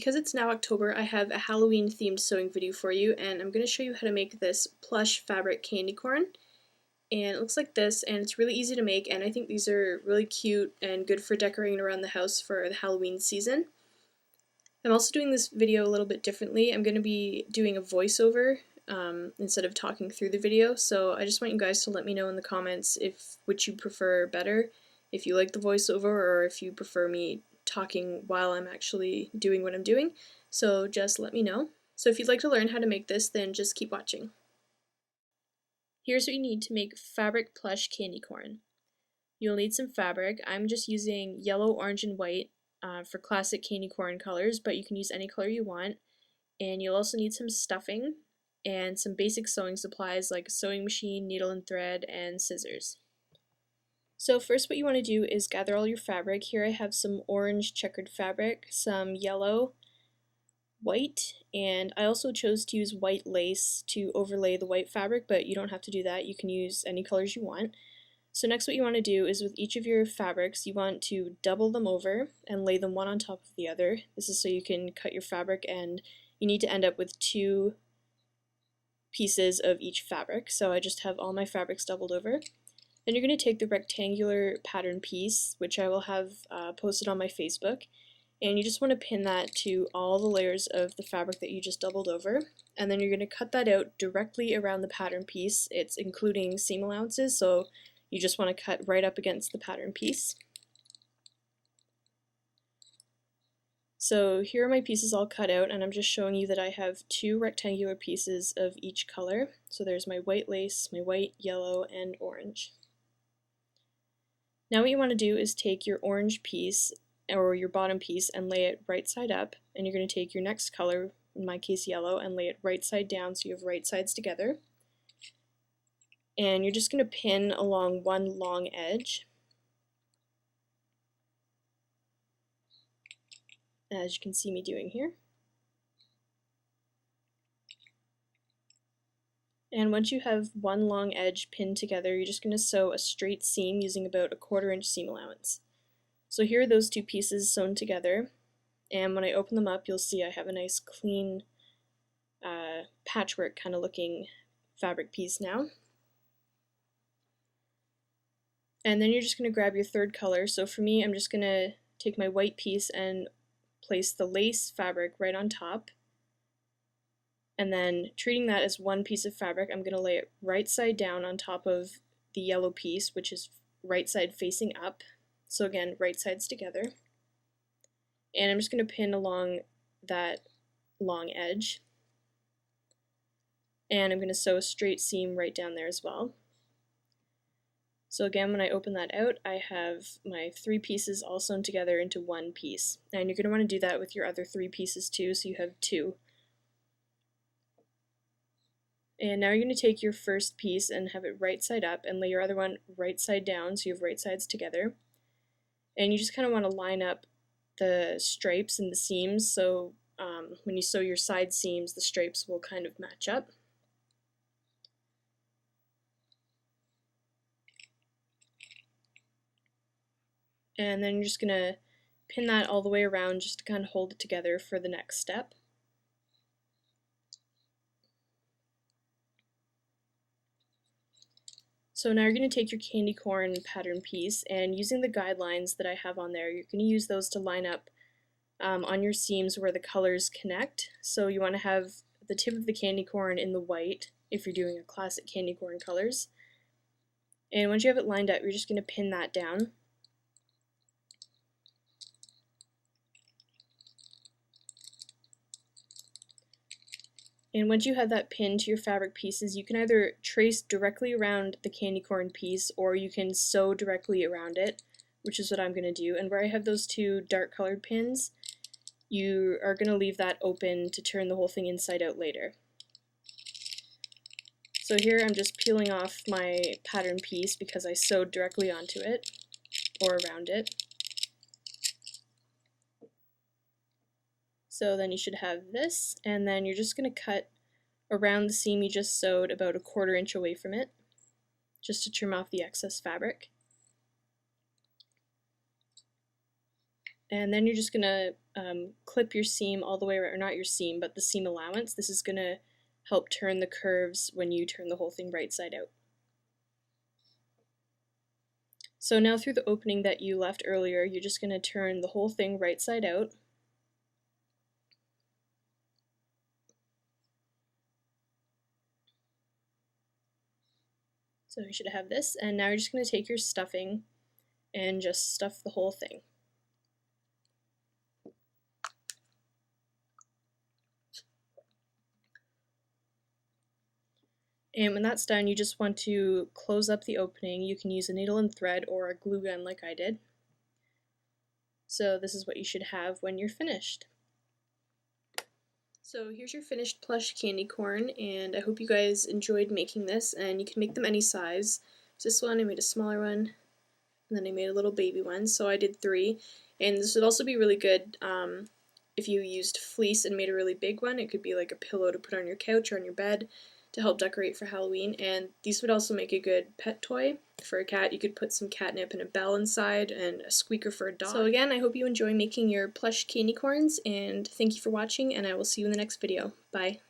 because it's now October, I have a Halloween themed sewing video for you, and I'm going to show you how to make this plush fabric candy corn. And it looks like this, and it's really easy to make, and I think these are really cute and good for decorating around the house for the Halloween season. I'm also doing this video a little bit differently. I'm going to be doing a voiceover instead of talking through the video, so I just want you guys to let me know in the comments which you prefer better, if you like the voiceover or if you prefer me talking while I'm actually doing what I'm doing. So just let me know. So if you'd like to learn how to make this, then just keep watching. Here's what you need to make fabric plush candy corn. You'll need some fabric. I'm just using yellow, orange, and white for classic candy corn colors, but you can use any color you want. And you'll also need some stuffing and some basic sewing supplies like a sewing machine, needle and thread, and scissors. So first what you want to do is gather all your fabric. Here I have some orange checkered fabric, some yellow, white, and I also chose to use white lace to overlay the white fabric, but you don't have to do that. You can use any colors you want. So next what you want to do is with each of your fabrics, you want to double them over and lay them one on top of the other. This is so you can cut your fabric, and you need to end up with 2 pieces of each fabric. So I just have all my fabrics doubled over. Then you're going to take the rectangular pattern piece, which I will have posted on my Facebook, and you just want to pin that to all the layers of the fabric that you just doubled over, and then you're going to cut that out directly around the pattern piece. It's including seam allowances, so you just want to cut right up against the pattern piece. So here are my pieces all cut out, and I'm just showing you that I have 2 rectangular pieces of each color. So there's my white lace, my white, yellow, and orange. Now what you want to do is take your orange piece, or your bottom piece, and lay it right side up, and you're going to take your next color, in my case yellow, and lay it right side down so you have right sides together. And you're just going to pin along one long edge, as you can see me doing here. And once you have one long edge pinned together, you're just going to sew a straight seam using about a 1/4 inch seam allowance. So here are those 2 pieces sewn together, and when I open them up you'll see I have a nice clean patchwork kind of looking fabric piece now. And then you're just going to grab your 3rd color. So for me, I'm just going to take my white piece and place the lace fabric right on top. And then treating that as one piece of fabric, I'm going to lay it right side down on top of the yellow piece, which is right side facing up. So again, right sides together. And I'm just going to pin along that long edge. And I'm going to sew a straight seam right down there as well. So again, when I open that out, I have my 3 pieces all sewn together into one piece. And you're going to want to do that with your other 3 pieces too, so you have 2. And now you're going to take your first piece and have it right side up and lay your other one right side down so you have right sides together. And you just kind of want to line up the stripes and the seams, so when you sew your side seams, the stripes will kind of match up. And then you're just going to pin that all the way around just to kind of hold it together for the next step. So now you're going to take your candy corn pattern piece, and using the guidelines that I have on there, you're going to use those to line up on your seams where the colors connect. So you want to have the tip of the candy corn in the white if you're doing a classic candy corn colors. And once you have it lined up, you're just going to pin that down. And once you have that pinned to your fabric pieces, you can either trace directly around the candy corn piece or you can sew directly around it, which is what I'm going to do. And where I have those 2 dark colored pins, you are going to leave that open to turn the whole thing inside out later. So here I'm just peeling off my pattern piece because I sewed directly onto it or around it. So then you should have this, and then you're just going to cut around the seam you just sewed about a 1/4 inch away from it, just to trim off the excess fabric. And then you're just going to clip your seam all the way around, or not your seam, but the seam allowance. This is going to help turn the curves when you turn the whole thing right side out. So now through the opening that you left earlier, you're just going to turn the whole thing right side out. So you should have this, and now you're just going to take your stuffing and just stuff the whole thing. And when that's done, you just want to close up the opening. You can use a needle and thread or a glue gun like I did. So this is what you should have when you're finished. So here's your finished plush candy corn, and I hope you guys enjoyed making this, and you can make them any size. This one, I made a smaller one, and then I made a little baby one, so I did 3. And this would also be really good if you used fleece and made a really big one. It could be like a pillow to put on your couch or on your bed to help decorate for Halloween. And these would also make a good pet toy for a cat. You could put some catnip and a bell inside and a squeaker for a dog. So again, I hope you enjoy making your plush candy corns, and thank you for watching, and I will see you in the next video. Bye.